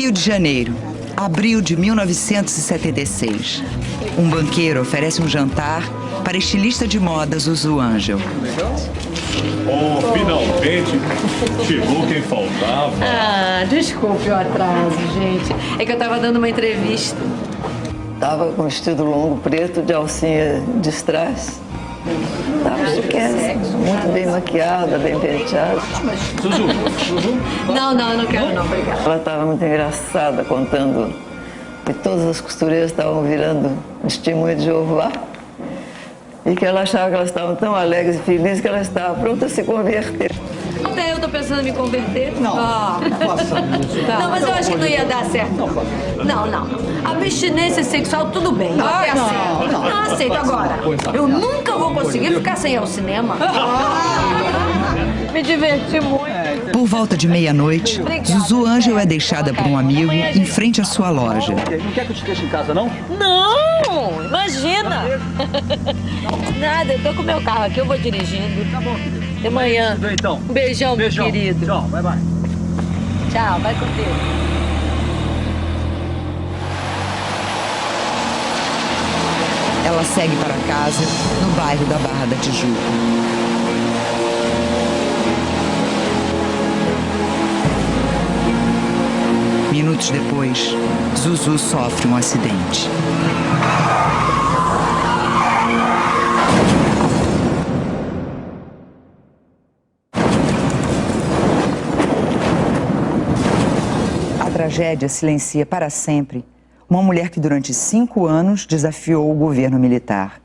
Rio de Janeiro, abril de 1976. Um banqueiro oferece um jantar para a estilista de moda Zuzu Angel. Oh, finalmente chegou quem faltava. Ah, desculpe o atraso, gente. É que eu tava dando uma entrevista. Tava com vestido longo preto de alcinha de strass. Tava chiquérrima, muito bem maquiada, bem penteada. Zuzu. Não, eu não quero não, obrigada. Ela estava muito engraçada, contando que todas as costureiras estavam virando testemunha de Jeová. E que ela achava que elas estavam tão alegres e felizes que ela estava pronta a se converter. Até eu tô pensando em me converter. Não, não faça isso. Não, mas eu acho que não ia dar certo. Não. Abstinência sexual, tudo bem. Eu até aceito. Não aceito agora. Eu nunca vou conseguir ficar sem ir ao cinema. Me diverti muito. Por volta de meia-noite, Zuzu Angel é deixada por um amigo em frente à sua loja. Não quer que eu te deixe em casa, não? Não, imagina. Nada, eu tô com o meu carro aqui, eu vou dirigindo. Tá bom. Até amanhã. Então. Um beijão, meu querido. Tchau, vai. Tchau, vai com Deus. Ela segue para casa, no bairro da Barra da Tijuca. Minutos depois, Zuzu sofre um acidente. A tragédia silencia para sempre uma mulher que durante 5 anos desafiou o governo militar.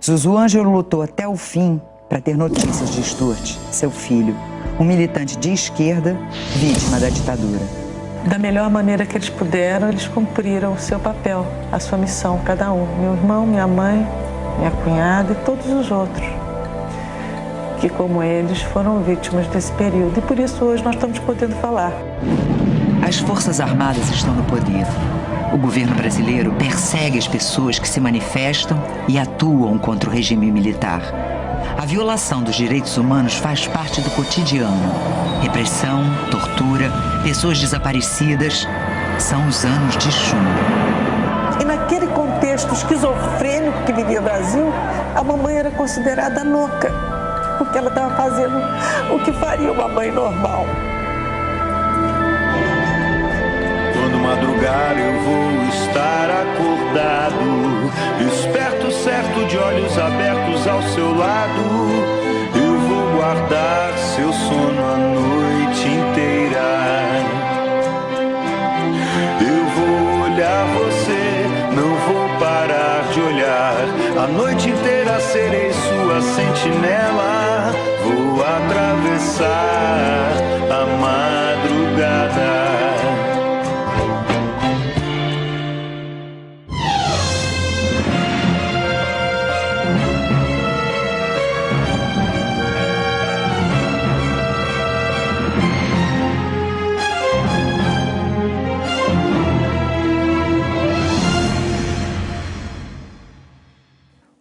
Zuzu Angel lutou até o fim para ter notícias de Stuart, seu filho, um militante de esquerda, vítima da ditadura. Da melhor maneira que eles puderam, eles cumpriram o seu papel, a sua missão, cada um. Meu irmão, minha mãe, minha cunhada e todos os outros, que como eles foram vítimas desse período. E por isso hoje nós estamos podendo falar. As Forças Armadas estão no poder. O governo brasileiro persegue as pessoas que se manifestam e atuam contra o regime militar. A violação dos direitos humanos faz parte do cotidiano. Repressão, tortura, pessoas desaparecidas. São os anos de chumbo. E naquele contexto esquizofrênico que vivia o Brasil, a mamãe era considerada louca, porque ela estava fazendo o que faria uma mãe normal. Quando madrugar eu vou estar acordado, esperto, certo, de olhos abertos ao seu lado. Eu vou guardar seu sono a noite inteira. Eu vou olhar você, não vou parar de olhar. A noite inteira serei sua sentinela. Vou atravessar a madrugada.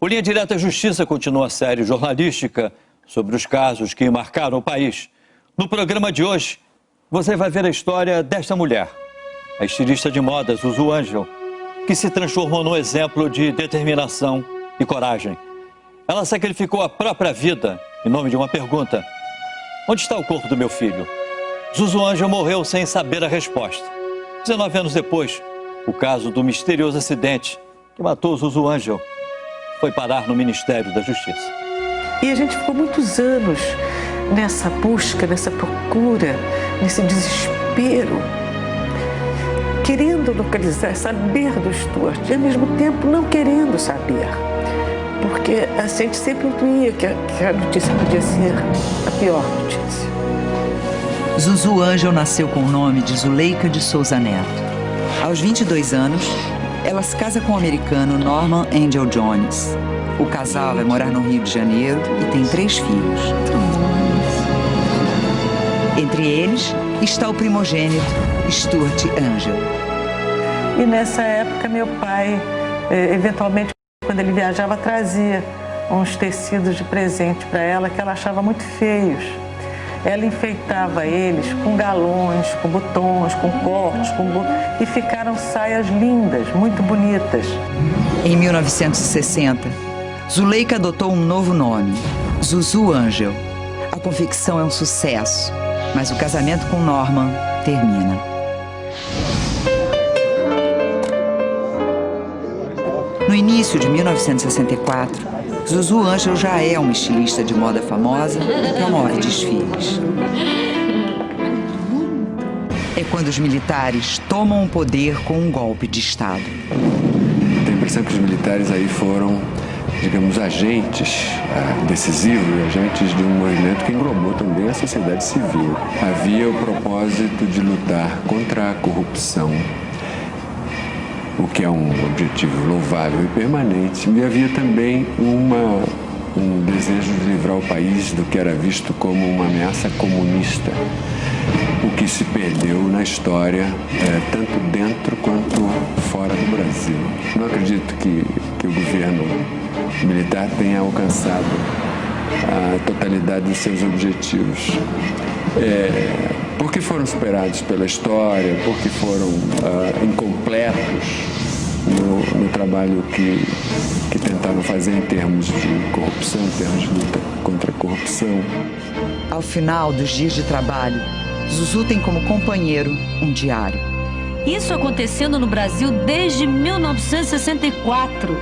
O Linha Direta Justiça continua a série jornalística sobre os casos que marcaram o país. No programa de hoje, você vai ver a história desta mulher, a estilista de moda Zuzu Angel, que se transformou num exemplo de determinação e coragem. Ela sacrificou a própria vida em nome de uma pergunta: onde está o corpo do meu filho? Zuzu Angel morreu sem saber a resposta. 19 anos depois, o caso do misterioso acidente que matou Zuzu Angel foi parar no Ministério da Justiça. E a gente ficou muitos anos nessa busca, nessa procura, nesse desespero, querendo localizar, saber do Stuart, e ao mesmo tempo não querendo saber. Porque a gente sempre intuía que a notícia podia ser a pior notícia. Zuzu Angel nasceu com o nome de Zuleika de Souza Neto. Aos 22 anos, ela se casa com o americano Norman Angel Jones. O casal vai morar no Rio de Janeiro e tem 3 filhos. Entre eles está o primogênito Stuart Angel. E nessa época meu pai, eventualmente, quando ele viajava, trazia uns tecidos de presente para ela que ela achava muito feios. ela enfeitava eles com galões, com botões, com cortes, e ficaram saias lindas, muito bonitas. Em 1960, Zuleika adotou um novo nome, Zuzu Angel. A confecção é um sucesso, mas o casamento com Norman termina. No início de 1964, Zuzu Angel já é uma estilista de moda famosa e promove desfiles. É quando os militares tomam o poder com um golpe de Estado. Tenho a impressão que os militares aí foram, digamos, agentes decisivos, agentes de um movimento que englobou também a sociedade civil. Havia o propósito de lutar contra a corrupção, o que é um objetivo louvável e permanente. E havia também um desejo de livrar o país do que era visto como uma ameaça comunista, o que se perdeu na história, tanto dentro quanto fora do Brasil. Não acredito que o governo militar tenha alcançado a totalidade dos seus objetivos. Porque foram superados pela história, porque foram incompletos no trabalho que tentaram fazer em termos de corrupção, em termos de luta contra a corrupção. Ao final dos dias de trabalho, Zuzu tem como companheiro um diário. Isso acontecendo no Brasil desde 1964.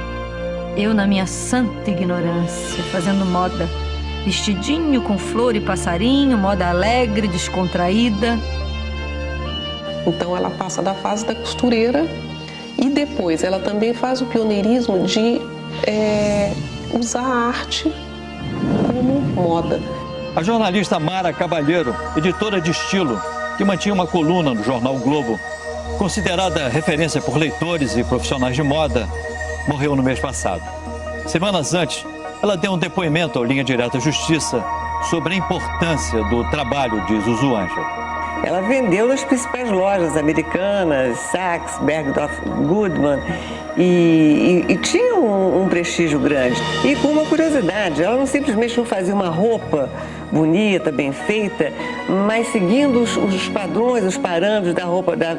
Eu, na minha santa ignorância, fazendo moda. Vestidinho com flor e passarinho, moda alegre, descontraída. Então ela passa da fase da costureira e depois ela também faz o pioneirismo de usar a arte como moda. A jornalista Mara Cavalheiro, editora de estilo, que mantinha uma coluna no jornal o Globo, considerada referência por leitores e profissionais de moda, morreu no mês passado. Semanas antes, ela deu um depoimento ao Linha Direta Justiça sobre a importância do trabalho de Zuzu Angel. Ela vendeu nas principais lojas americanas, Saks, Bergdorf Goodman, e tinha um prestígio grande. E com uma curiosidade, ela simplesmente não fazia uma roupa bonita, bem feita, mas seguindo os padrões, os parâmetros da roupa da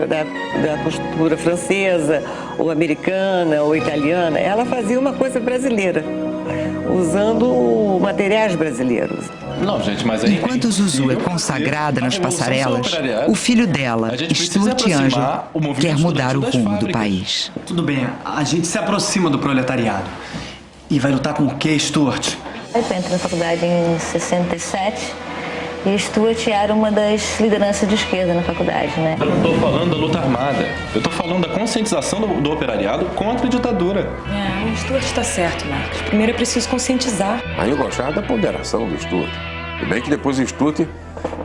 costura francesa, ou americana, ou italiana. Ela fazia uma coisa brasileira, usando materiais brasileiros. Não, gente, mas aí, enquanto Zuzu é consagrada nas passarelas, o filho dela, Stuart Angel, quer mudar o rumo do país. Tudo bem, a gente se aproxima do proletariado. E vai lutar com o quê, Stuart? Eu entrei na faculdade em 67 e Stuart era uma das lideranças de esquerda na faculdade, né? Eu não estou falando da luta armada, eu estou falando da conscientização do operariado contra a ditadura. O Stuart está certo, Marcos. Primeiro é preciso conscientizar. Aí eu gostava da ponderação do Stuart. E bem que depois o Stuart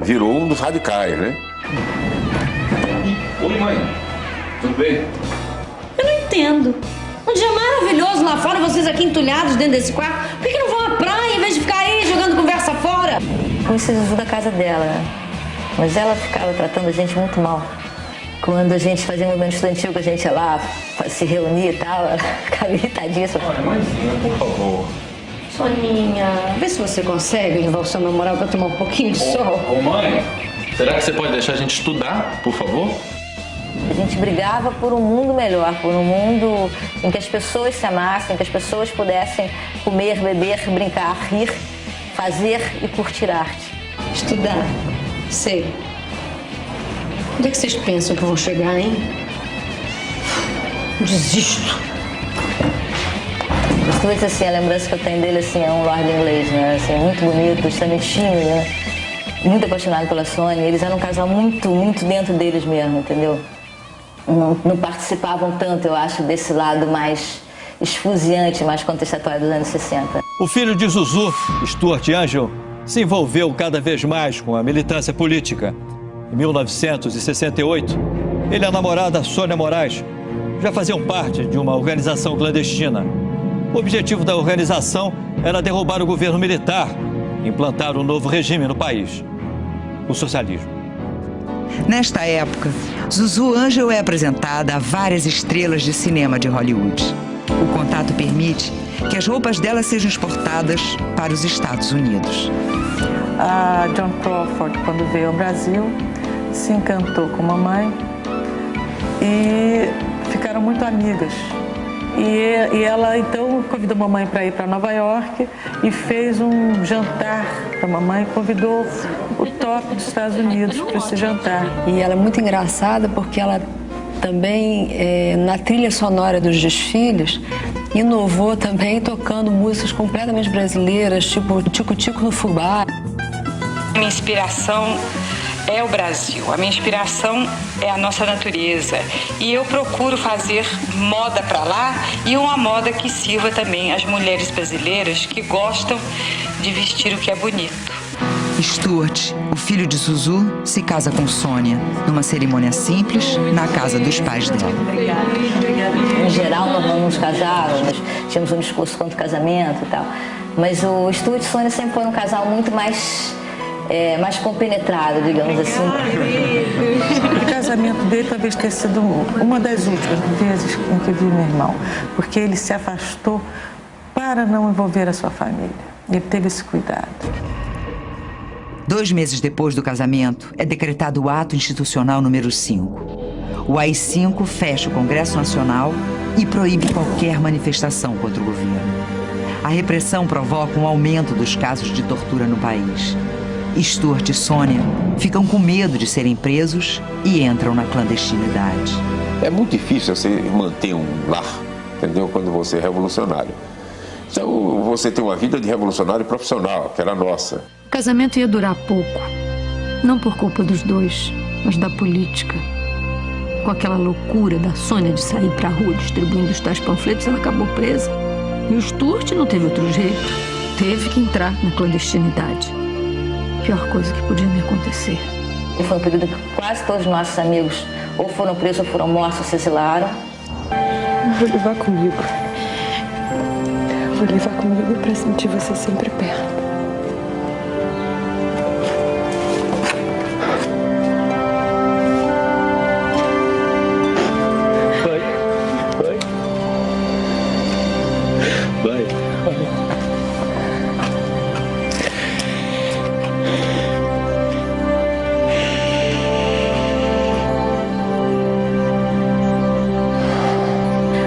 virou um dos radicais, né? Oi, mãe. Tudo bem? Eu não entendo. Um dia maravilhoso lá fora, vocês aqui entulhados dentro desse quarto. Por que não vão à praia em vez de ficar aí jogando conversa fora? Conheci Zuzu da casa dela, né? Mas ela ficava tratando a gente muito mal. Quando a gente fazia um movimento estudantil, que a gente ia lá se reunir e tal, ela ficava irritadíssima. Olha, mãezinha, por favor. Soninha, vê se você consegue levar o seu namorado pra tomar um pouquinho de sol. Ô mãe, será que você pode deixar a gente estudar, por favor? A gente brigava por um mundo melhor, por um mundo em que as pessoas se amassem, em que as pessoas pudessem comer, beber, brincar, rir, fazer e curtir arte. Estudar, sei. Onde é que vocês pensam que vão chegar, hein? Desisto. Stuart, assim, a lembrança que eu tenho dele, assim, é um lord inglês, né? Assim, muito bonito, extremamente tímido, né? Muito apaixonado pela Sônia. Eles eram um casal muito, muito dentro deles mesmo, entendeu? Não participavam tanto, eu acho, desse lado mais esfuziante, mais contestatório dos anos 60. O filho de Zuzu, Stuart Angel, se envolveu cada vez mais com a militância política. Em 1968, ele e a namorada Sônia Moraes já faziam parte de uma organização clandestina. O objetivo da organização era derrubar o governo militar e implantar um novo regime no país, o socialismo. Nesta época, Zuzu Angel é apresentada a várias estrelas de cinema de Hollywood. O contato permite que as roupas dela sejam exportadas para os Estados Unidos. A Joan Crawford, quando veio ao Brasil, se encantou com a mamãe e ficaram muito amigas. E ela então convidou a mamãe para ir para Nova York e fez um jantar para a mamãe, convidou o top dos Estados Unidos para esse jantar. E ela é muito engraçada porque ela também, na trilha sonora dos desfiles, inovou também tocando músicas completamente brasileiras, tipo Tico-Tico no Fubá. Minha inspiração é o Brasil, a minha inspiração é a nossa natureza e eu procuro fazer moda para lá e uma moda que sirva também às mulheres brasileiras que gostam de vestir o que é bonito. Stuart, o filho de Zuzu, se casa com Sônia numa cerimônia simples na casa dos pais dela. Em geral, nós não nos casávamos, tínhamos um discurso contra o casamento e tal, mas o Stuart e Sônia sempre foi um casal muito mais compenetrado, digamos assim. O casamento dele talvez tenha sido uma das últimas vezes em que vi meu irmão, porque ele se afastou para não envolver a sua família. Ele teve esse cuidado. 2 meses depois do casamento, é decretado o ato institucional número 5. O AI-5 fecha o Congresso Nacional e proíbe qualquer manifestação contra o governo. A repressão provoca um aumento dos casos de tortura no país. Stuart e Sônia ficam com medo de serem presos e entram na clandestinidade. É muito difícil você manter um lar, entendeu? Quando você é revolucionário. Então, você tem uma vida de revolucionário profissional, que era a nossa. O casamento ia durar pouco. Não por culpa dos dois, mas da política. Com aquela loucura da Sônia de sair pra rua distribuindo os tais panfletos, ela acabou presa. E o Stuart não teve outro jeito. Teve que entrar na clandestinidade. Pior coisa que podia me acontecer. E foi um período que quase todos os nossos amigos ou foram presos, ou foram mortos, ou se exilaram. Vou levar comigo. Vou levar comigo para sentir você sempre perto.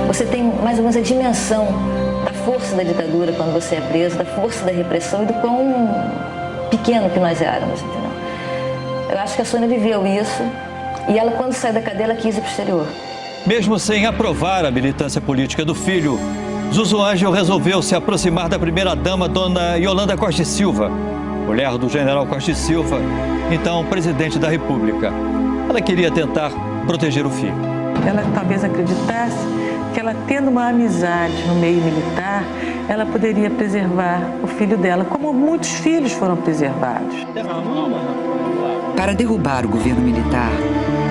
Você tem mais ou menos a dimensão da força da ditadura quando você é preso, da força da repressão e do quão pequeno que nós éramos, entendeu? Eu acho que a Sônia viveu isso e ela, quando saiu da cadeia, ela quis ir para o exterior. Mesmo sem aprovar a militância política do filho, Zuzu Ângel resolveu se aproximar da primeira-dama, dona Yolanda Costa e Silva, mulher do general Costa e Silva, então presidente da República. Ela queria tentar proteger o filho. Ela talvez acreditasse que ela, tendo uma amizade no meio militar, ela poderia preservar o filho dela, como muitos filhos foram preservados. Para derrubar o governo militar,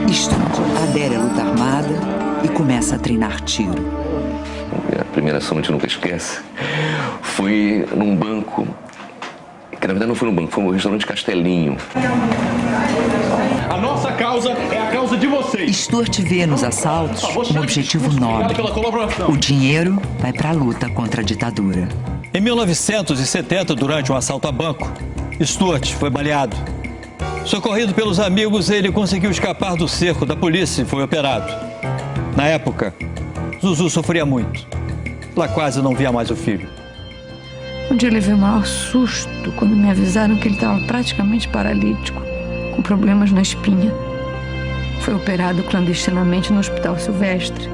Stuart adere à luta armada e começa a treinar tiro. A primeira ação a gente nunca esquece. Foi num banco, que na verdade não foi num banco, foi no restaurante Castelinho. A nossa causa é a causa de vocês. Stuart vê nos assaltos um objetivo nobre. O dinheiro vai para a luta contra a ditadura. Em 1970, durante um assalto a banco, Stuart foi baleado. Socorrido pelos amigos, ele conseguiu escapar do cerco da polícia e foi operado. Na época, Zuzu sofria muito. Ela quase não via mais o filho. Um dia eu levei o maior susto quando me avisaram que ele estava praticamente paralítico, com problemas na espinha. Foi operado clandestinamente no Hospital Silvestre,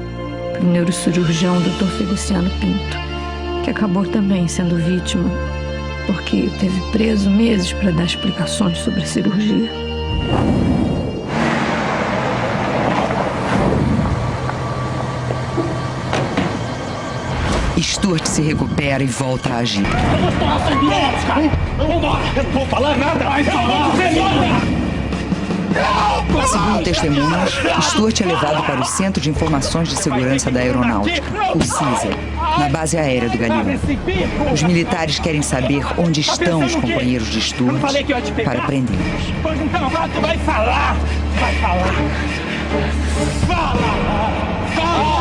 pelo neurocirurgião Dr. Feliciano Pinto, que acabou também sendo vítima, porque teve preso meses para dar explicações sobre a cirurgia. Stuart se recupera e volta a agir. Eu não vou falar nada! Segundo testemunhas, Stuart é levado para o Centro de Informações de Segurança da Aeronáutica, o CISA, na base aérea do Galeão. Os militares querem saber onde estão os companheiros de Stuart para prendê-los. Pois então, tu vai falar! Vai falar! Fala! Fala!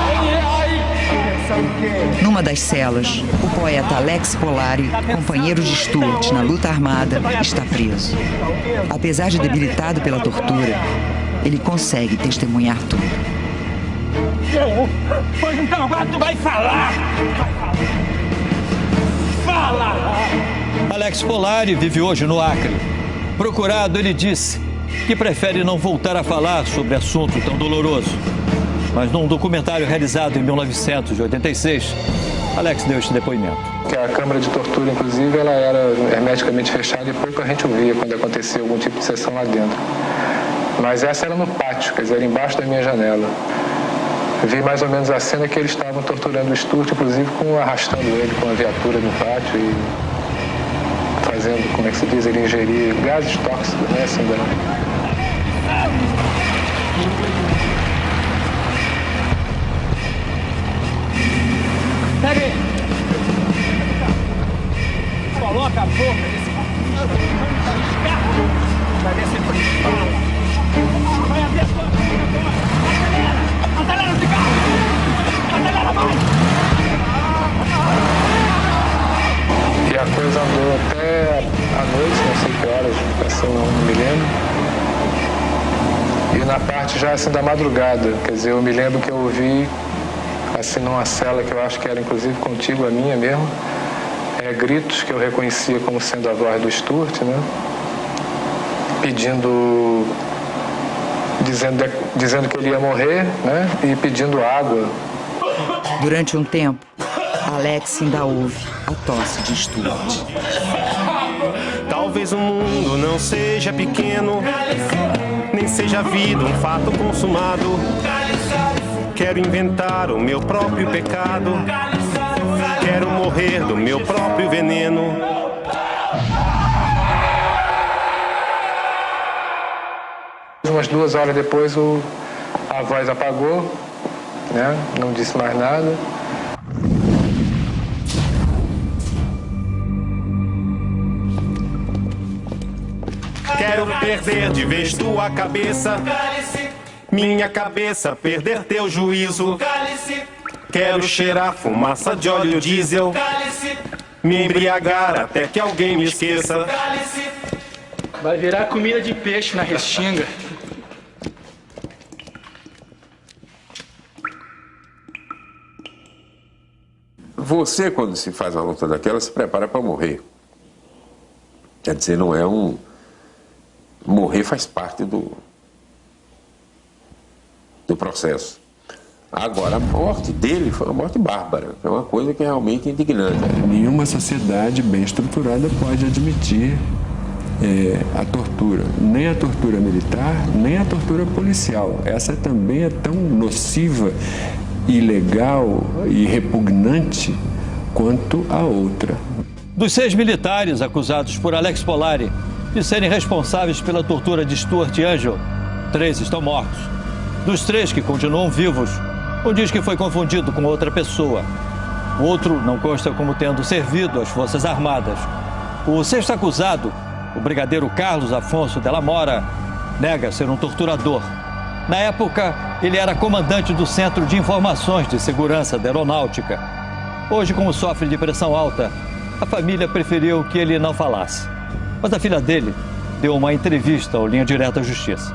Numa das celas, o poeta Alex Polari, companheiro de Stuart na luta armada, está preso. Apesar de debilitado pela tortura, ele consegue testemunhar tudo. Pois então agora tu vai falar! Fala! Alex Polari vive hoje no Acre. Procurado, ele disse que prefere não voltar a falar sobre assunto tão doloroso. Mas num documentário realizado em 1986, Alex deu este depoimento. Que a câmara de tortura, inclusive, ela era hermeticamente fechada e pouca gente ouvia quando acontecia algum tipo de sessão lá dentro. Mas essa era no pátio, quer dizer, era embaixo da minha janela. Vi mais ou menos a cena que eles estavam torturando o Stuart, inclusive arrastando ele com a viatura no pátio e fazendo, como é que se diz, ele ingerir gases tóxicos, né, assim, Pega ele! Coloca a boca desse vai descer por isso. Vai abrir as portas! Acelera de carro! Acelera mais! E a coisa andou até a noite, não sei que horas, assim, não me lembro. E na parte já assim da madrugada, quer dizer, eu me lembro que eu ouvi, assim, numa cela que eu acho que era inclusive contigo, a minha mesmo, gritos que eu reconhecia como sendo a voz do Stuart, né? Pedindo, dizendo que ele ia morrer, né? E pedindo água. Durante um tempo, Alex ainda ouve a tosse de Stuart. Talvez o mundo não seja pequeno, nem seja a vida um fato consumado. Quero inventar o meu próprio pecado, quero morrer do meu próprio veneno. Umas 2 horas depois a voz apagou, né? Não disse mais nada. Quero perder de vez tua cabeça, minha cabeça perder teu juízo. Quero cheirar fumaça de óleo diesel, me embriagar até que alguém me esqueça. Vai virar comida de peixe na restinga. Você, quando se faz uma luta daquela, se prepara para morrer. Quer dizer, não é um... Morrer faz parte do processo. Agora, a morte dele foi uma morte bárbara. É uma coisa que é realmente indignante. Nenhuma sociedade bem estruturada pode admitir a tortura. Nem a tortura militar, nem a tortura policial. Essa também é tão nociva, ilegal e repugnante quanto a outra. Dos 6 militares acusados por Alex Polari de serem responsáveis pela tortura de Stuart e Angel, 3 estão mortos. Dos 3 que continuam vivos, um diz que foi confundido com outra pessoa. O outro não consta como tendo servido às Forças Armadas. O 6º acusado, o brigadeiro Carlos Afonso Della Mora, nega ser um torturador. Na época, ele era comandante do Centro de Informações de Segurança da Aeronáutica. Hoje, como sofre de pressão alta, a família preferiu que ele não falasse. Mas a filha dele deu uma entrevista ao Linha Direta à Justiça.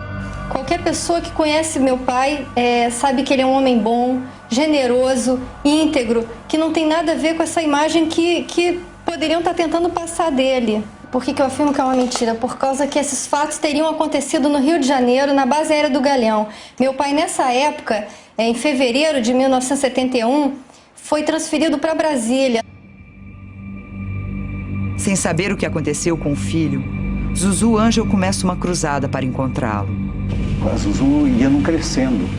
Qualquer pessoa que conhece meu pai sabe que ele é um homem bom, generoso, íntegro, que não tem nada a ver com essa imagem que poderiam estar tentando passar dele. Por que eu afirmo que é uma mentira? Por causa que esses fatos teriam acontecido no Rio de Janeiro, na base aérea do Galeão. Meu pai, nessa época, em fevereiro de 1971, foi transferido para Brasília. Sem saber o que aconteceu com o filho, Zuzu Angel começa uma cruzada para encontrá-lo. A Zuzu ia não crescendo.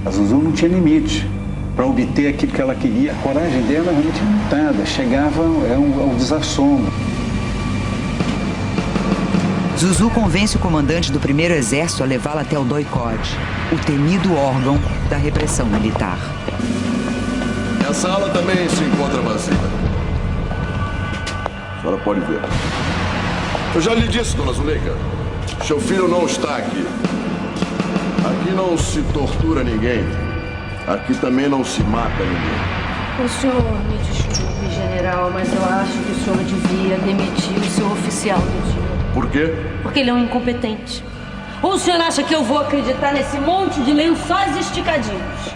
A Zuzu não tinha limite para obter aquilo que ela queria. A coragem dela realmente limitada. Chegava ao desassombro. Zuzu convence o comandante do 1º Exército a levá-la até o DOI-CODE, o temido órgão da repressão militar. A sala também se encontra vazia. A senhora pode ver. Eu já lhe disse, dona Zuleika, seu filho não está aqui. Aqui não se tortura ninguém. Aqui também não se mata ninguém. O senhor me desculpe, general, mas eu acho que o senhor devia demitir o seu oficial do dia. Por quê? Porque ele é um incompetente. Ou o senhor acha que eu vou acreditar nesse monte de lençóis esticadinhos?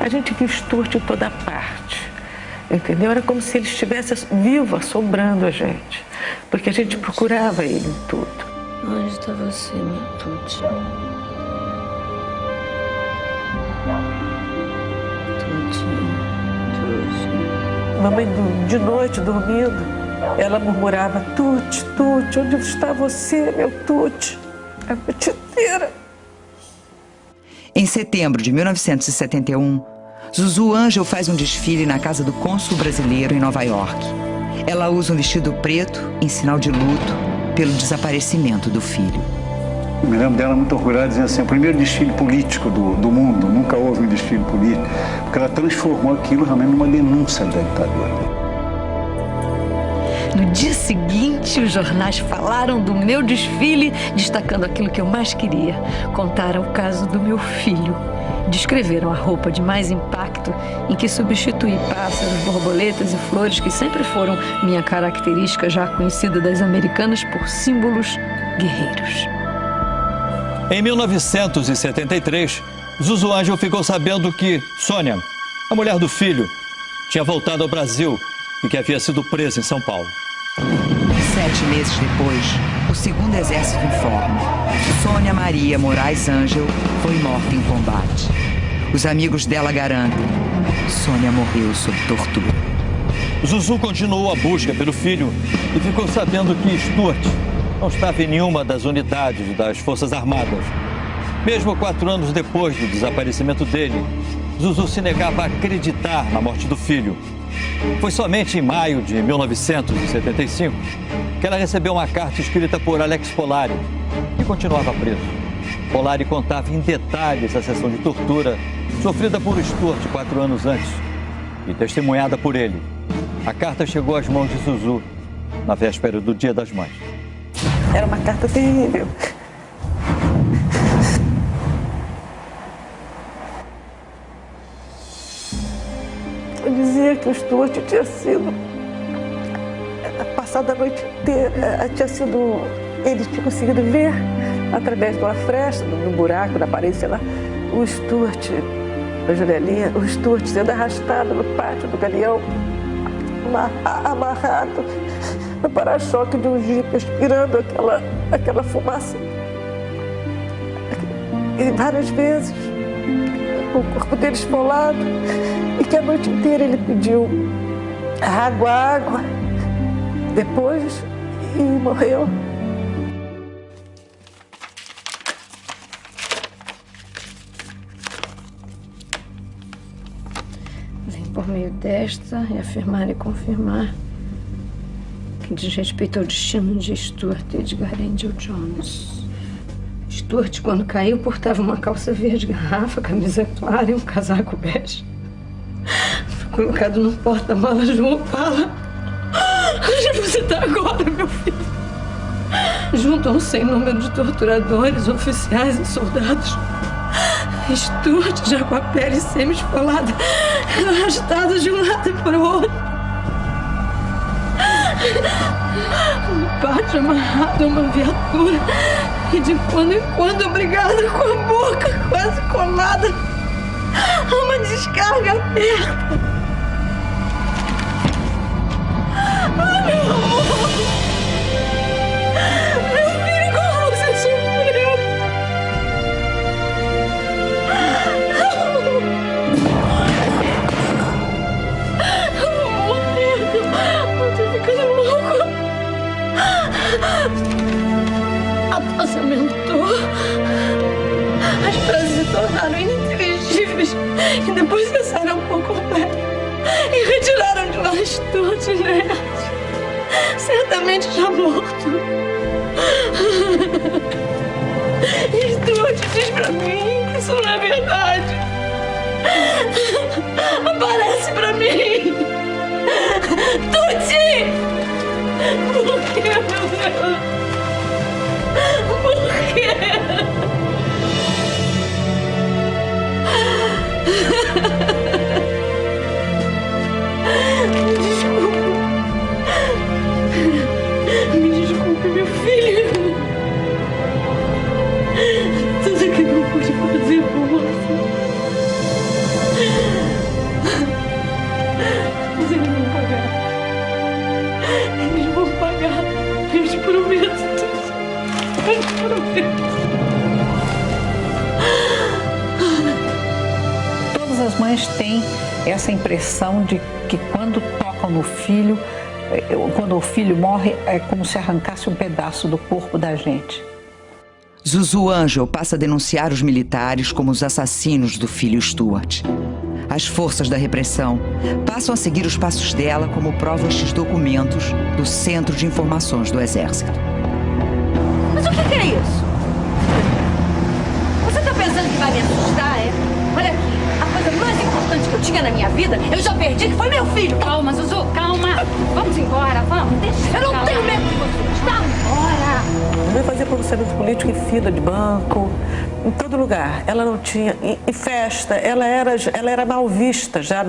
A gente viu Stuart em toda parte, entendeu? Era como se ele estivesse vivo, assombrando a gente, porque a gente procurava ele em tudo. Onde está você, minha Tuti? Mamãe, de noite, dormindo, ela murmurava: Tuti, Tuti, onde está você, meu Tuti? A noite inteira. Em setembro de 1971, Zuzu Angel faz um desfile na casa do cônsul brasileiro em Nova York. Ela usa um vestido preto em sinal de luto pelo desaparecimento do filho. Eu me lembro dela muito orgulhosa, dizendo assim: o primeiro desfile político do mundo, nunca houve um desfile político, porque ela transformou aquilo realmente numa denúncia da ditadura. No dia seguinte, os jornais falaram do meu desfile, destacando aquilo que eu mais queria. Contaram o caso do meu filho. Descreveram a roupa de mais impacto, em que substituí pássaros, borboletas e flores, que sempre foram minha característica já conhecida das americanas, por símbolos guerreiros. Em 1973, Zuzu Angel ficou sabendo que Sônia, a mulher do filho, tinha voltado ao Brasil e que havia sido presa em São Paulo. 7 meses depois, o segundo exército informa: Sônia Maria Moraes Angel foi morta em combate. Os amigos dela garantem: Sônia morreu sob tortura. Zuzu continuou a busca pelo filho e ficou sabendo que Stuart não estava em nenhuma das unidades das Forças Armadas. Mesmo 4 anos depois do desaparecimento dele, Zuzu se negava a acreditar na morte do filho. Foi somente em maio de 1975 que ela recebeu uma carta escrita por Alex Polari, que continuava preso. Polari contava em detalhes a sessão de tortura sofrida por Stuart 4 anos antes e testemunhada por ele. A carta chegou às mãos de Zuzu na véspera do Dia das Mães. Era uma carta terrível. Eu dizia que o Stuart tinha sido passado a noite inteira, ele tinha conseguido ver através de uma fresta, no buraco da parede, sei lá, o Stuart, a janelinha, o Stuart sendo arrastado no pátio do galeão, amarrado no para-choque de um jipe, aspirando aquela fumaça. E várias vezes, o corpo dele esfolado, e que a noite inteira ele pediu água, depois, e morreu. Vem por meio desta reafirmar e confirmar que diz respeito ao destino de Stuart Edgar Angel Jones. Stuart, quando caiu, portava uma calça verde garrafa, camisa clara e um casaco bege. Foi colocado no porta-malas de um Opala. Onde você está agora, meu filho? Junto a um sem número de torturadores, oficiais e soldados. Stuart, já com a pele semi-esfolada, arrastado de um lado para o outro. No pátio, amarrado a uma viatura, e de quando em quando obrigado com a boca quase colada a uma descarga aberta. Ai, meu amor! Meu filho, como você sofreu! Eu vou morrer! Eu tô ficando louco! A tosse aumentou. As frases se tornaram ininteligíveis e depois cessaram por completo. E retiraram de lá Stuart Neto, certamente já morto. E Stuart diz pra mim que isso não é verdade. Aparece pra mim. Tuti! Por que, meu Deus? Por quê? Todas as mães têm essa impressão de que quando tocam no filho, quando o filho morre, é como se arrancasse um pedaço do corpo da gente. Zuzu Angel passa a denunciar os militares como os assassinos do filho Stuart. As forças da repressão passam a seguir os passos dela, como provam estes documentos do Centro de Informações do Exército. Mas o que é isso? Você tá pensando que vai me assustar, é? Olha aqui, a coisa mais importante que eu tinha na minha vida, eu já perdi, que foi meu filho. Calma, Zuzu, calma. Vamos embora, vamos. Deixa eu não tenho medo de você. Está embora. Eu fazia pronunciamento político em fila de banco, em todo lugar. Ela não tinha... Em festa, ela era mal vista já.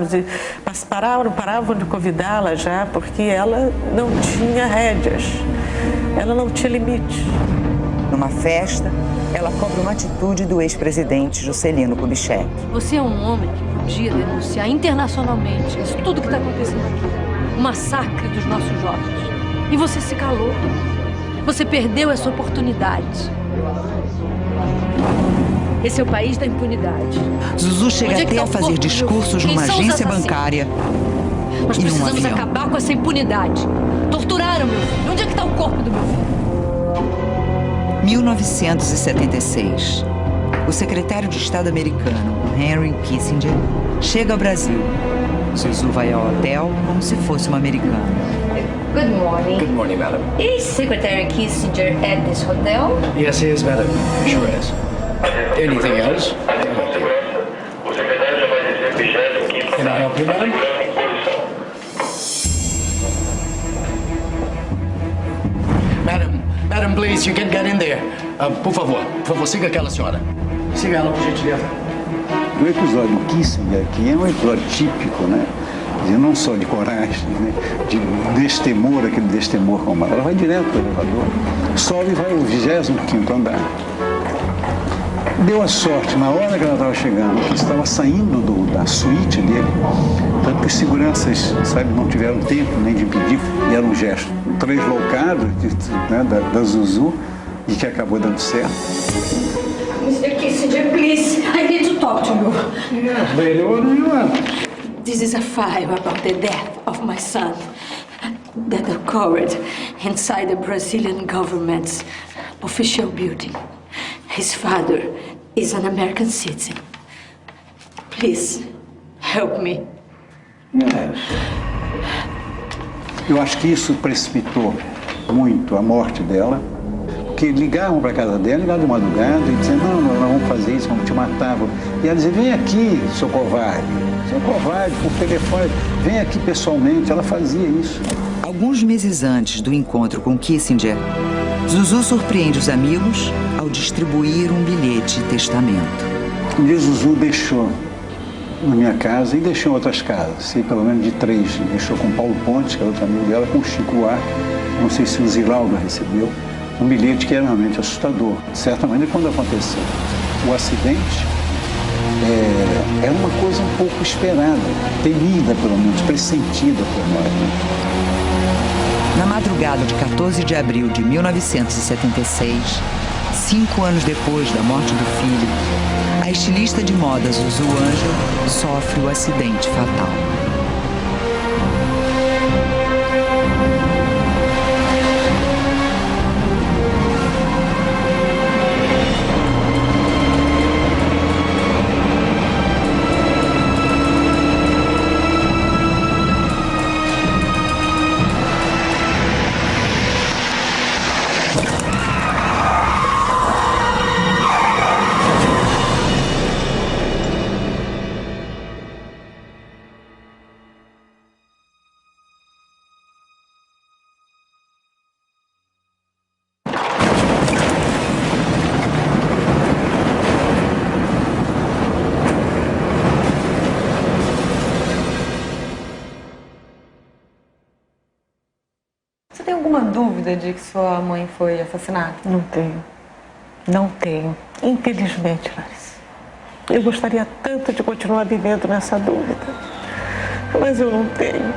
Mas paravam de convidá-la já, porque ela não tinha rédeas. Ela não tinha limite. Numa festa, ela cobra uma atitude do ex-presidente Juscelino Kubitschek. Você é um homem que podia denunciar internacionalmente isso tudo que está acontecendo aqui. O massacre dos nossos jovens. E você se calou. Você perdeu essa oportunidade. Esse é o país da impunidade. Zuzu chega até a fazer discursos numa agência bancária. Nós precisamos acabar com essa impunidade. Torturaram meu filho. Onde é que está o corpo do meu filho? 1976. O secretário de Estado americano, Henry Kissinger, chega ao Brasil. Zuzu vai ao hotel como se fosse uma americana. Good morning. Good morning, madam. Is Secretary Kissinger at this hotel? Yes, he is, madam. Sure is. Anything else? Can I help you, madam? Madam, please, you can get in there. Por favor, siga aquela senhora. Siga ela, por gentileza. O episódio do Kissinger aqui é um episódio típico, né? Não só de coragem, né? De destemor, aquele destemor como ela vai direto para o elevador, sobe e vai ao 25º andar. Deu a sorte, na hora que ela estava chegando, que estava saindo da suíte dele, tanto que os seguranças, sabe, não tiveram tempo nem de impedir, e era um gesto translocado, né, da Zuzu, e que acabou dando certo. Mr. Kissinger, please, I need to talk to you. Yes, baby, what do you want? This is a file about the death of my son that occurred inside the Brazilian government's official building. His father is an American citizen. Please, help me. Yes. Eu acho que isso precipitou muito a morte dela, porque ligavam para a casa dela, ligavam de madrugada e diziam, não, nós vamos fazer isso, vamos te matar. E ela dizia, vem aqui, seu covarde, por telefone, vem aqui pessoalmente. Ela fazia isso. Alguns meses antes do encontro com Kissinger, Zuzu surpreende os amigos ao distribuir um bilhete de testamento. Um dia Zuzu deixou na minha casa e deixou em outras casas, sei, pelo menos de 3. Deixou com Paulo Pontes, que era outro amigo dela, com Chico Buarque, não sei se o Ziraldo recebeu, um bilhete que era realmente assustador. De certa maneira, quando aconteceu o acidente, era uma coisa um pouco esperada, temida pelo menos, pressentida por nós. Na madrugada de 14 de abril de 1976, 5 anos depois da morte do filho, a estilista de moda Zuzu Angel sofre o acidente fatal. Tem alguma dúvida de que sua mãe foi assassinada? Não tenho. Não tenho. Infelizmente, Larissa. Eu gostaria tanto de continuar vivendo nessa dúvida, mas eu não tenho.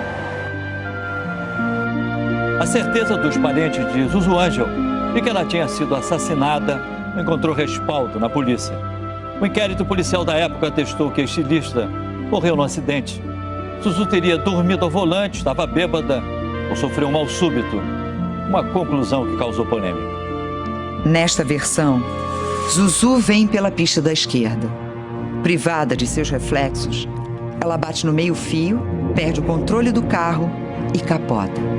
A certeza dos parentes de Zuzu Angel de que ela tinha sido assassinada encontrou respaldo na polícia. O inquérito policial da época atestou que a estilista morreu no acidente. Zuzu teria dormido ao volante, estava bêbada ou sofreu um mal súbito. Uma conclusão que causou polêmica. Nesta versão, Zuzu vem pela pista da esquerda. Privada de seus reflexos, ela bate no meio-fio, perde o controle do carro e capota.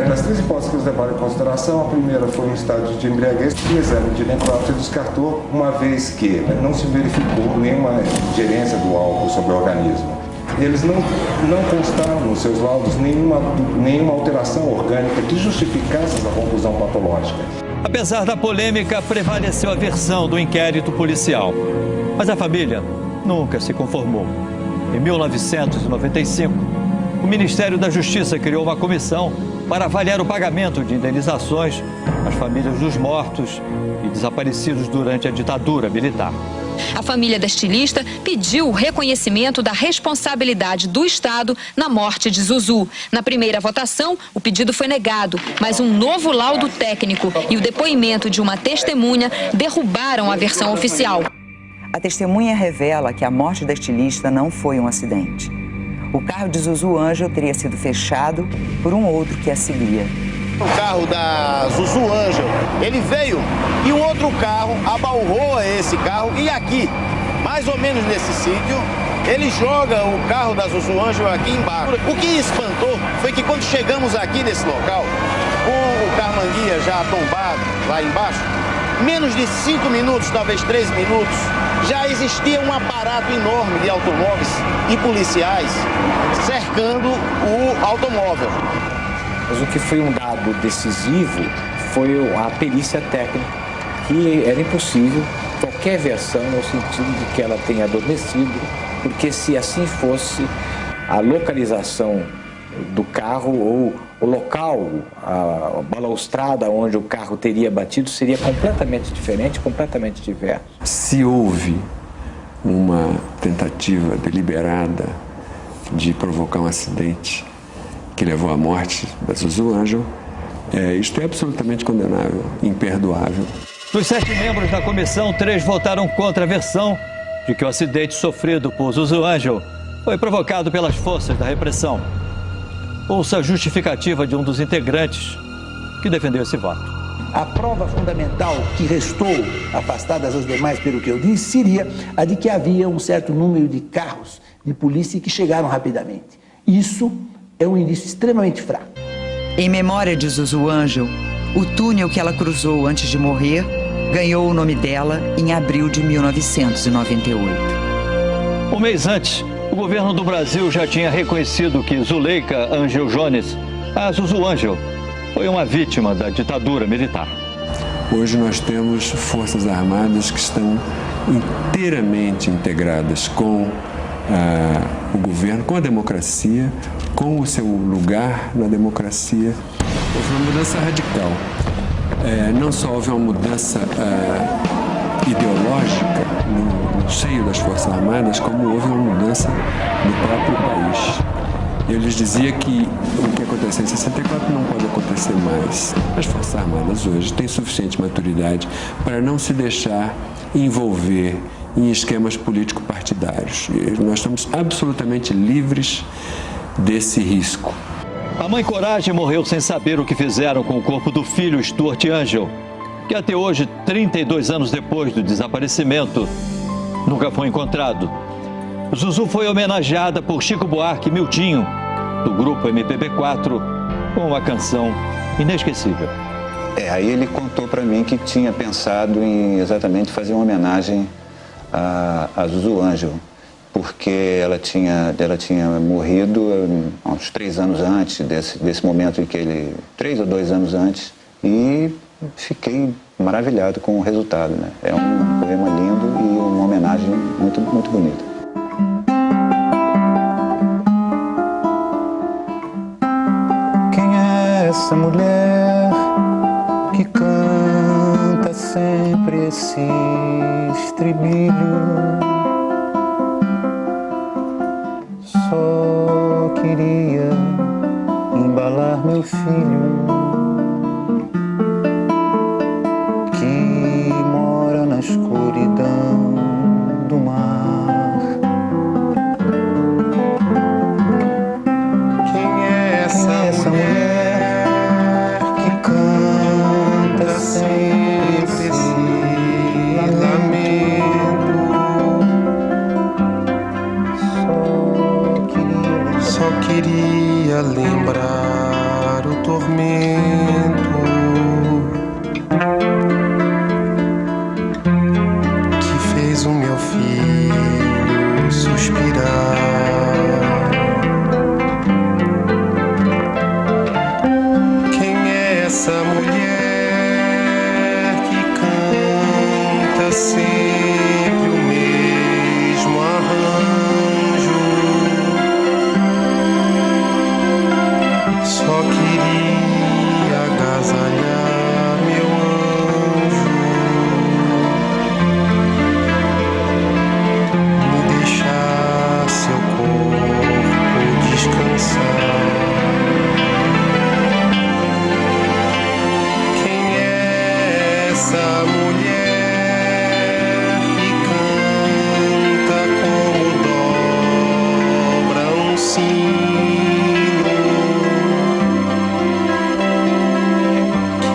Das três hipóteses que eles levaram em consideração, a primeira foi um estado de embriaguez que o exame de necrópsia descartou, uma vez que não se verificou nenhuma ingerência do álcool sobre o organismo. Eles não constaram nos seus laudos nenhuma alteração orgânica que justificasse essa conclusão patológica. Apesar da polêmica, prevaleceu a versão do inquérito policial. Mas a família nunca se conformou. Em 1995, o Ministério da Justiça criou uma comissão para avaliar o pagamento de indenizações às famílias dos mortos e desaparecidos durante a ditadura militar. A família da estilista pediu o reconhecimento da responsabilidade do Estado na morte de Zuzu. Na primeira votação, o pedido foi negado, mas um novo laudo técnico e o depoimento de uma testemunha derrubaram a versão oficial. A testemunha revela que a morte da estilista não foi um acidente. O carro de Zuzu Angel teria sido fechado por um outro que a seguia. O carro da Zuzu Angel, ele veio e um outro carro abalroa esse carro e aqui, mais ou menos nesse sítio, ele joga o carro da Zuzu Angel aqui embaixo. O que espantou foi que quando chegamos aqui nesse local, com o carro-manguia já tombado lá embaixo, menos de 5 minutos, talvez 3 minutos, já existia um aparato enorme de automóveis e policiais cercando o automóvel. Mas o que foi um dado decisivo foi a perícia técnica, que era impossível qualquer versão no sentido de que ela tenha adormecido, porque se assim fosse, a localização do carro ou o local, a balaustrada onde o carro teria batido seria completamente diferente, completamente diverso. Se houve uma tentativa deliberada de provocar um acidente que levou à morte da Zuzu Angel, isto é absolutamente condenável, imperdoável. Dos 7 membros da comissão, 3 votaram contra a versão de que o acidente sofrido por Zuzu Angel foi provocado pelas forças da repressão. Ouça a justificativa de um dos integrantes que defendeu esse voto. A prova fundamental que restou, afastadas as demais pelo que eu disse, seria a de que havia um certo número de carros de polícia que chegaram rapidamente. Isso é um indício extremamente fraco. Em memória de Zuzu Angel, o túnel que ela cruzou antes de morrer ganhou o nome dela em abril de 1998. Um mês antes, o governo do Brasil já tinha reconhecido que Zuleika Angel Jones, a Zuzu Angel, foi uma vítima da ditadura militar. Hoje nós temos forças armadas que estão inteiramente integradas com o governo, com a democracia, com o seu lugar na democracia. Houve uma mudança radical. Não só houve uma mudança ideológica no seio das Forças Armadas, como houve uma mudança no próprio país. Eu lhes dizia que o que aconteceu em 64 não pode acontecer mais. As Forças Armadas hoje têm suficiente maturidade para não se deixar envolver em esquemas político-partidários. Nós estamos absolutamente livres desse risco. A mãe Coragem morreu sem saber o que fizeram com o corpo do filho Stuart Angel, que até hoje, 32 anos depois do desaparecimento, nunca foi encontrado. Zuzu foi homenageada por Chico Buarque e Miltinho, do grupo MPB4, com uma canção inesquecível. Aí ele contou para mim que tinha pensado em exatamente fazer uma homenagem a Zuzu Angel, porque ela tinha morrido há uns 3 anos antes desse momento em que ele... 3 ou 2 anos antes, e fiquei maravilhado com o resultado, né? É um poema lindo e uma homenagem muito, muito bonita. Quem é essa mulher que canta sempre esse estribilho? Só queria embalar meu filho, que mora na escuridão do mar. Quem é essa mulher que canta sempre esse lamento? Só queria lembrar o tormento que fez o meu filho suspirar. Quem é essa mulher que canta sempre o mesmo arranjo? Só queria agasalhar meu anjo, me deixar seu corpo descansar. Quem é essa mulher que canta como dobra um sino?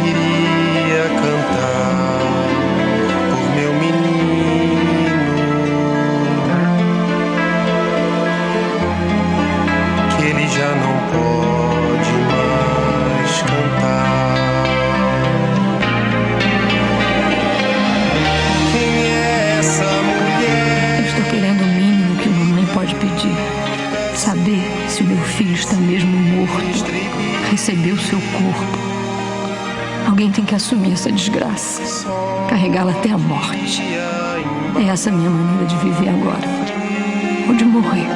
Queria cantar por meu menino, que ele já não pode mais cantar. Quem é essa mulher? Eu estou querendo o mínimo que uma mãe pode pedir. Saber se o meu filho está mesmo morto. Receber o seu corpo. Alguém tem que assumir essa desgraça. Carregá-la até a morte. É essa a minha maneira de viver agora. Ou de morrer.